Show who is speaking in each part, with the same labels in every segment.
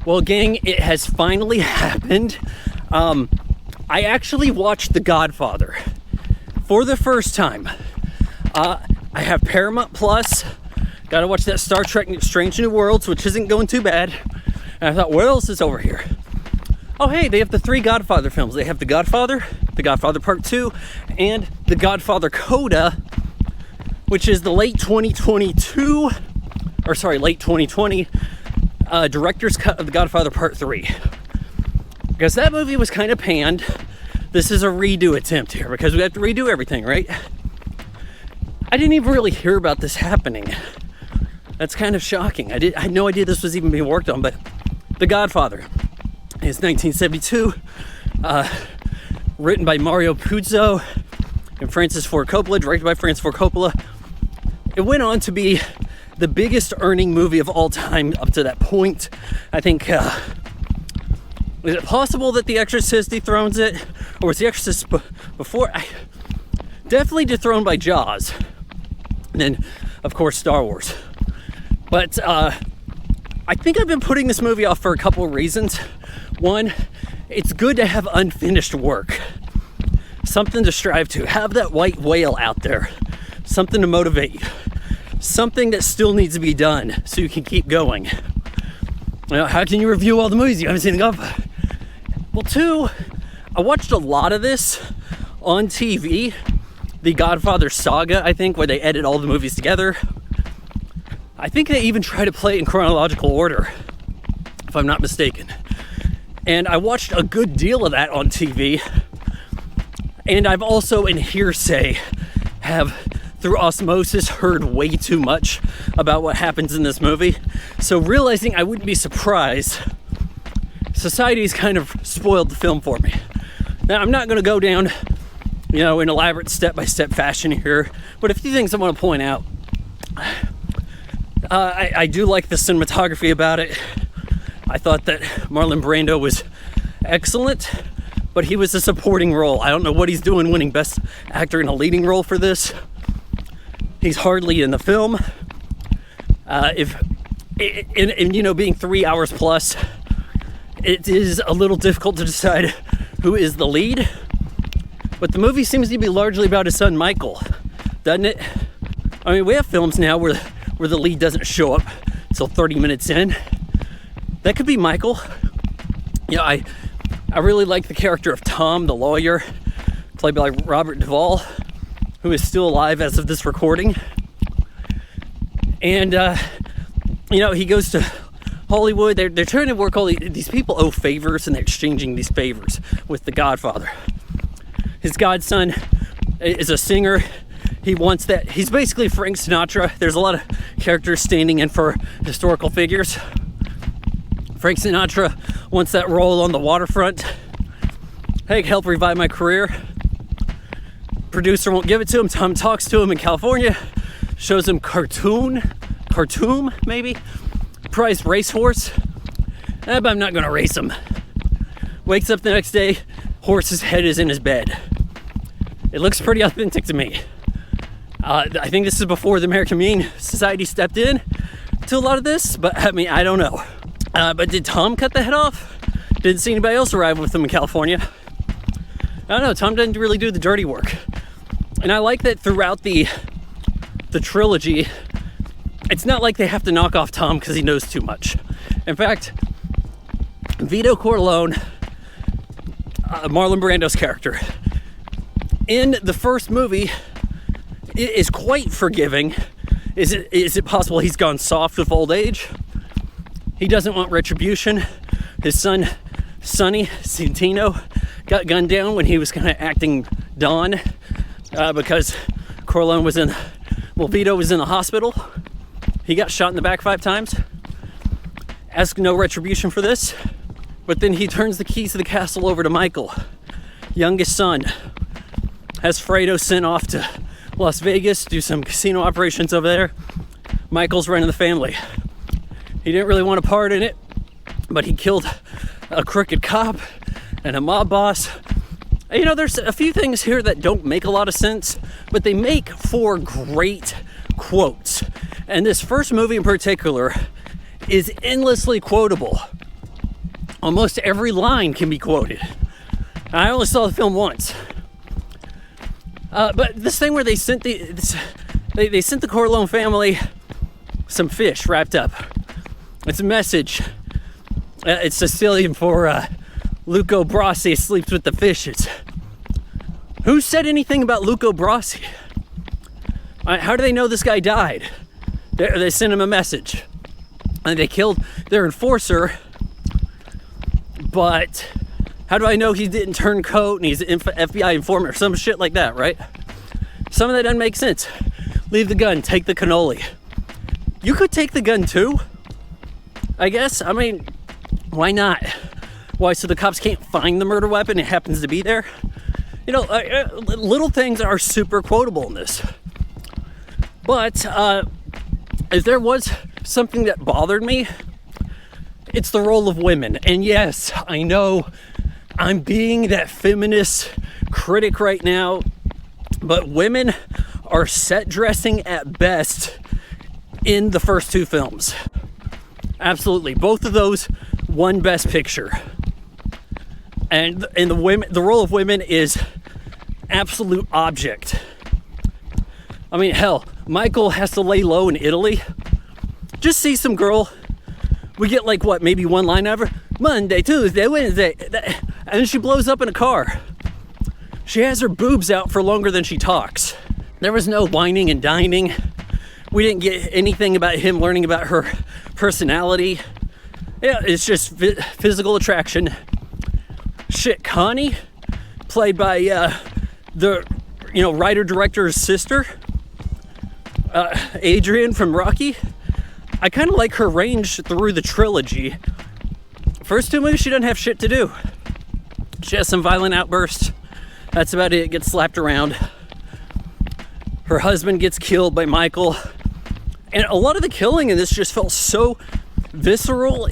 Speaker 1: Well, gang, it has finally happened. I actually watched The Godfather for the first time. I have Paramount Plus. Gotta watch that Star Trek Strange New Worlds, which isn't going too bad. And I thought, what else is over here? Oh, hey, they have the 3 Godfather films. They have The Godfather, The Godfather Part II, and The Godfather Coda, which is the late 2020 director's cut of The Godfather Part III. Because that movie was kind of panned. This is a redo attempt here because we have to redo everything, right? I didn't even really hear about this happening. That's kind of shocking. I had no idea this was even being worked on, but The Godfather is 1972, written by Mario Puzo and Francis Ford Coppola, directed by Francis Ford Coppola. It went on to be the biggest earning movie of all time up to that point. I think, is it possible that The Exorcist dethrones it? Or was The Exorcist before? Definitely dethroned by Jaws. And then, of course, Star Wars. But I think I've been putting this movie off for a couple of reasons. One, it's good to have unfinished work. Something to strive to. Have that white whale out there. Something to motivate you. Something that still needs to be done so you can keep going. You know, how can you review all the movies you haven't seen? The Godfather? Well, 2, I watched a lot of this on TV. The Godfather saga, I think, where they edit all the movies together. I think they even try to play it in chronological order, if I'm not mistaken. And I watched a good deal of that on TV. And I've also, in hearsay, have through osmosis heard way too much about what happens in this movie. So realizing I wouldn't be surprised, society's kind of spoiled the film for me. Now, I'm not going to go down, in elaborate step-by-step fashion here, but a few things I want to point out. I do like the cinematography about it. I thought that Marlon Brando was excellent, but he was a supporting role. I don't know what he's doing winning Best Actor in a Leading Role for this. He's hardly in the film. Being 3 hours plus, it is a little difficult to decide who is the lead. But the movie seems to be largely about his son Michael, doesn't it? I mean, we have films now where the lead doesn't show up until 30 minutes in. That could be Michael. I really like the character of Tom, the lawyer, played by Robert Duvall, who is still alive as of this recording. And, he goes to Hollywood. They're trying to work all these people owe favors, and they're exchanging these favors with the Godfather. His godson is a singer. He wants that. He's basically Frank Sinatra. There's a lot of characters standing in for historical figures. Frank Sinatra wants that role on the waterfront. Hey, help revive my career. Producer won't give it to him. Tom talks to him in California, shows him Khartoum maybe, prized racehorse. But I'm not gonna race him. Wakes up the next day, horse's head is in his bed. It looks pretty authentic to me. I think this is before the American Humane Society stepped in to a lot of this, but I don't know. But did Tom cut the head off? Didn't see anybody else arrive with him in California. I don't know, Tom didn't really do the dirty work. And I like that throughout the trilogy, it's not like they have to knock off Tom because he knows too much. In fact, Vito Corleone, Marlon Brando's character, in the first movie, is quite forgiving. Is it possible he's gone soft with old age? He doesn't want retribution. His son, Sonny Santino, got gunned down when he was kind of acting Don because Vito was in the hospital. He got shot in the back 5 times. Asked no retribution for this. But then he turns the keys to the castle over to Michael, youngest son. Has Fredo sent off to Las Vegas, do some casino operations over there. Michael's running the family. He didn't really want a part in it, but he killed a crooked cop and a mob boss. There's a few things here that don't make a lot of sense, but they make for great quotes. And this first movie in particular is endlessly quotable. Almost every line can be quoted. I only saw the film once. But this thing where they sent they sent the Corleone family some fish wrapped up. It's a message. It's Sicilian for Luca Brasi sleeps with the fishes. Who said anything about Luca Brasi? How do they know this guy died? They sent him a message. And they killed their enforcer. But how do I know he didn't turn coat and he's an FBI informant or some shit like that, right? Some of that doesn't make sense. Leave the gun, take the cannoli. You could take the gun too, I guess. I mean, why not? Why, so the cops can't find the murder weapon? It happens to be there? You know, little things are super quotable in this. But if there was something that bothered me, it's the role of women. And yes, I know I'm being that feminist critic right now, but women are set dressing at best in the first two films. Absolutely. Both of those won Best Picture. And the role of women is absolute object. I mean, hell, Michael has to lay low in Italy. Just see some girl. We get like what, maybe one line out of her? Monday, Tuesday, Wednesday. And then she blows up in a car. She has her boobs out for longer than she talks. There was no whining and dining. We didn't get anything about him learning about her personality. Yeah, it's just physical attraction. Shit, Connie, played by the writer-director's sister, Adrian from Rocky. I kind of like her range through the trilogy. First two movies, she doesn't have shit to do. She has some violent outbursts. That's about it. Gets slapped around. Her husband gets killed by Michael. And a lot of the killing in this just felt so visceral.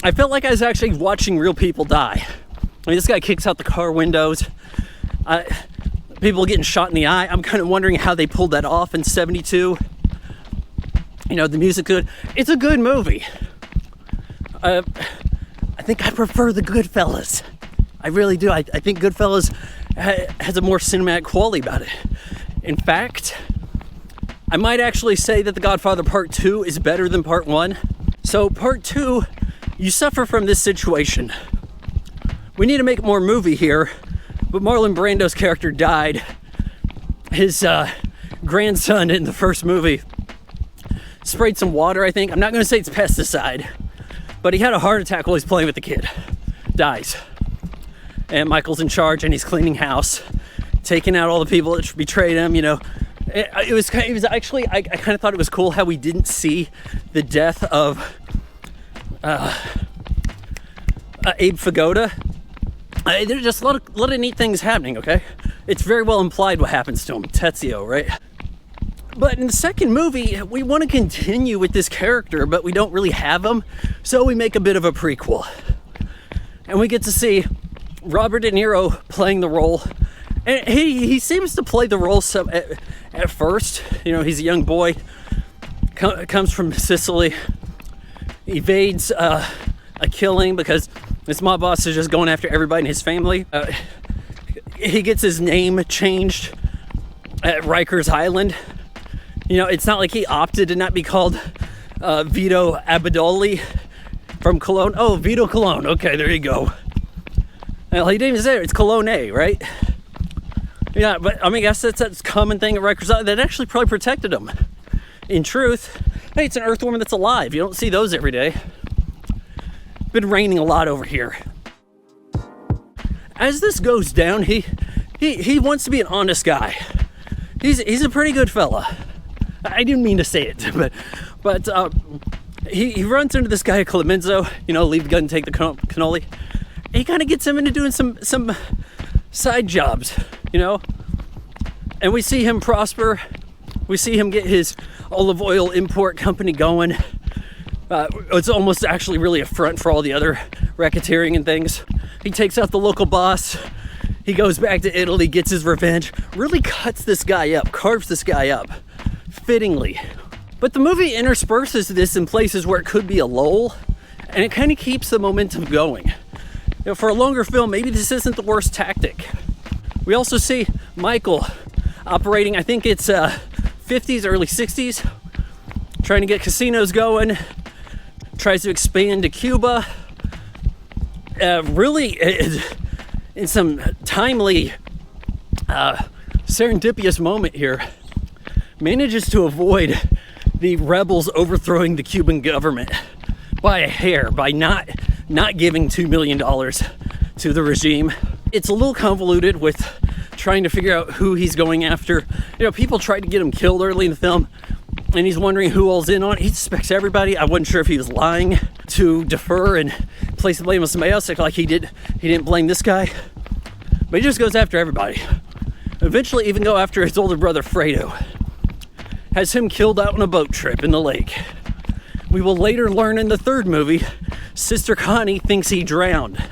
Speaker 1: I felt like I was actually watching real people die. I mean, this guy kicks out the car windows. People getting shot in the eye. I'm kind of wondering how they pulled that off in 72. You know, the music good. It's a good movie. I think I prefer the Goodfellas. I really do. I think Goodfellas has a more cinematic quality about it. In fact, I might actually say that The Godfather Part II is better than Part I. So Part 2, you suffer from this situation. We need to make more movie here, but Marlon Brando's character died. His grandson in the first movie sprayed some water, I think. I'm not going to say it's pesticide, but he had a heart attack while he's playing with the kid. Dies. And Michael's in charge and he's cleaning house, taking out all the people that betrayed him, you know. It was actually, I kind of thought it was cool how we didn't see the death of Abe Fagoda. There's just a lot of neat things happening, okay? It's very well implied what happens to him, Tezio, right? But in the second movie, we want to continue with this character, but we don't really have him, so we make a bit of a prequel. And we get to see Robert De Niro playing the role. And he seems to play the role at first. You know, he's a young boy, comes from Sicily, evades a killing because his mob boss is just going after everybody in his family. He gets his name changed at Rikers Island. You know, it's not like he opted to not be called Vito Abadoli from Cologne. Oh, Vito Cologne. Okay, there you go. Well, he didn't even say it. It's Cologne, right? Yeah, but I mean, I guess that's a common thing at Rikers Island that actually probably protected him. In truth, hey, it's an earthworm that's alive. You don't see those every day. Been raining a lot over here. As this goes down, he wants to be an honest guy. He's a pretty good fella. I didn't mean to say it, but he runs into this guy Clemenzo, you know, leave the gun and take the cannoli. And he kind of gets him into doing some side jobs, you know. And we see him prosper. We see him get his olive oil import company going. It's almost actually really a front for all the other racketeering and things. He takes out the local boss. He goes back to Italy, gets his revenge, really cuts this guy up, carves this guy up, fittingly. But the movie intersperses this in places where it could be a lull, And it kind of keeps the momentum going. For a longer film, maybe this isn't the worst tactic. We also see Michael operating, I think it's 50s, early 60s, trying to get casinos going, tries to expand to Cuba. Really, in some timely, serendipitous moment here, manages to avoid the rebels overthrowing the Cuban government by a hair, by not giving $2 million to the regime. It's a little convoluted with trying to figure out who he's going after. People tried to get him killed early in the film, and he's wondering who all's in on it. He suspects everybody. I wasn't sure if he was lying to defer and place the blame on somebody else, like he didn't blame this guy. But he just goes after everybody. Eventually even go after his older brother Fredo. Has him killed out on a boat trip in the lake. We will later learn in the third movie, Sister Connie thinks he drowned.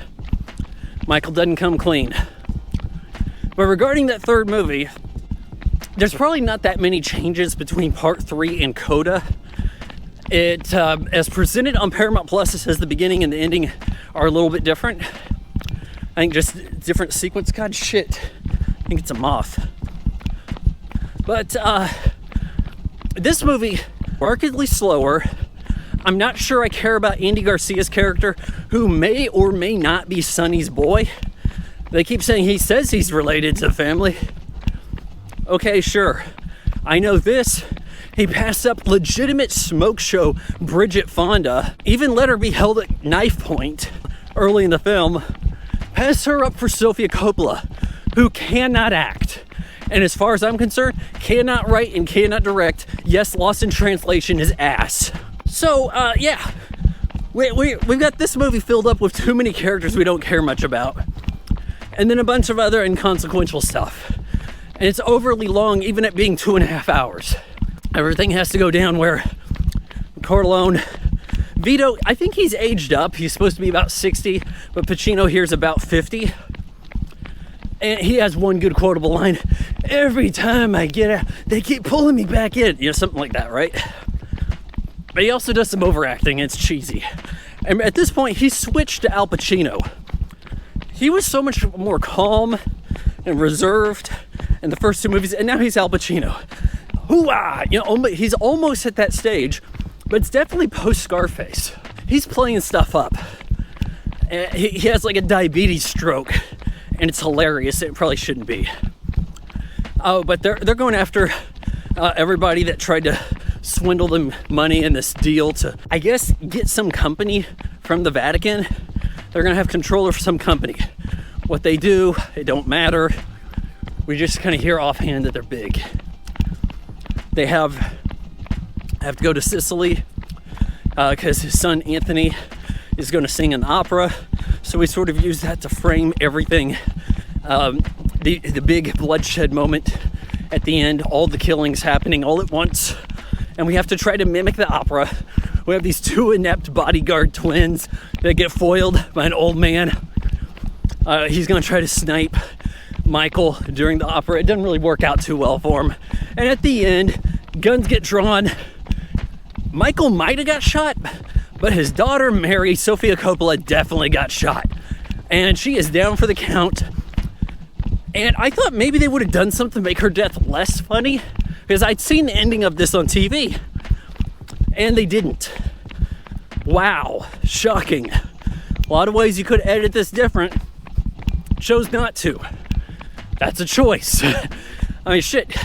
Speaker 1: Michael doesn't come clean. But regarding that third movie, there's probably not that many changes between Part 3 and Coda. It, as presented on Paramount Plus, it says the beginning and the ending are a little bit different. I think just different sequence. God, shit. I think it's a moth. But this movie, markedly slower. I'm not sure I care about Andy Garcia's character, who may or may not be Sonny's boy. They keep saying he says he's related to the family. Okay, sure. I know this. He passed up legitimate smoke show Bridget Fonda, even let her be held at knife point early in the film. Passed her up for Sofia Coppola, who cannot act. And as far as I'm concerned, cannot write and cannot direct. Yes, Lost in Translation is ass. So, yeah. We've got this movie filled up with too many characters we don't care much about. And then a bunch of other inconsequential stuff. And it's overly long, even at being 2.5 hours. Everything has to go down where Corleone, Vito, I think he's aged up. He's supposed to be about 60, but Pacino here's about 50. And he has one good quotable line. Every time I get out, they keep pulling me back in. Something like that, right? But he also does some overacting. It's cheesy. And at this point, he switched to Al Pacino. He was so much more calm and reserved in the first two movies, and now he's Al Pacino. Hoo-ah! He's almost at that stage, but it's definitely post-Scarface. He's playing stuff up. He has like a diabetes stroke, and it's hilarious. It probably shouldn't be. Oh, but they're going after everybody that tried to swindle them money in this deal to, I guess, get some company from the Vatican. They're going to have control of some company. What they do, it don't matter. We just kind of hear offhand that they're big. They have to go to Sicily because his son Anthony is going to sing an opera. So we sort of use that to frame everything. The big bloodshed moment at the end, all the killings happening all at once. And we have to try to mimic the opera. We have these two inept bodyguard twins that get foiled by an old man. He's going to try to snipe Michael during the opera. It doesn't really work out too well for him. And at the end, guns get drawn. Michael might have got shot, but his daughter Mary, Sofia Coppola, definitely got shot. And she is down for the count. And I thought maybe they would have done something to make her death less funny, because I'd seen the ending of this on TV, and they didn't. Wow, shocking. A lot of ways you could edit this different. Chose not to. That's a choice. I mean, shit.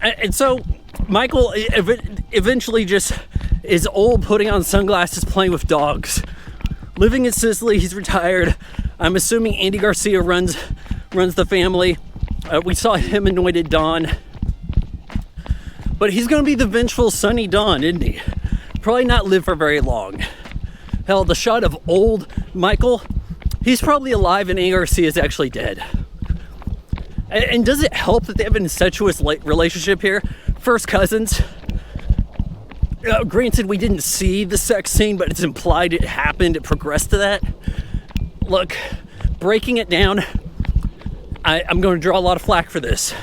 Speaker 1: And so Michael eventually just is old, putting on sunglasses, playing with dogs. Living in Sicily, he's retired. I'm assuming Andy Garcia runs the family. We saw him anointed Don. But he's going to be the vengeful Sonny Don, isn't he? Probably not live for very long. Hell, the shot of old Michael, he's probably alive and Andy Garcia is actually dead. And does it help that they have an incestuous relationship here? First cousins. Granted, we didn't see the sex scene, but it's implied it happened. It progressed to that. Look, breaking it down, I'm going to draw a lot of flack for this.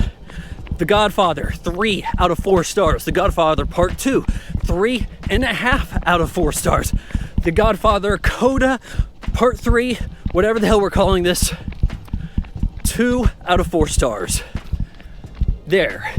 Speaker 1: The Godfather, 3 out of 4 stars. The Godfather Part II, 3.5 out of 4 stars. The Godfather Coda Part 3, whatever the hell we're calling this, 2 out of 4 stars. There.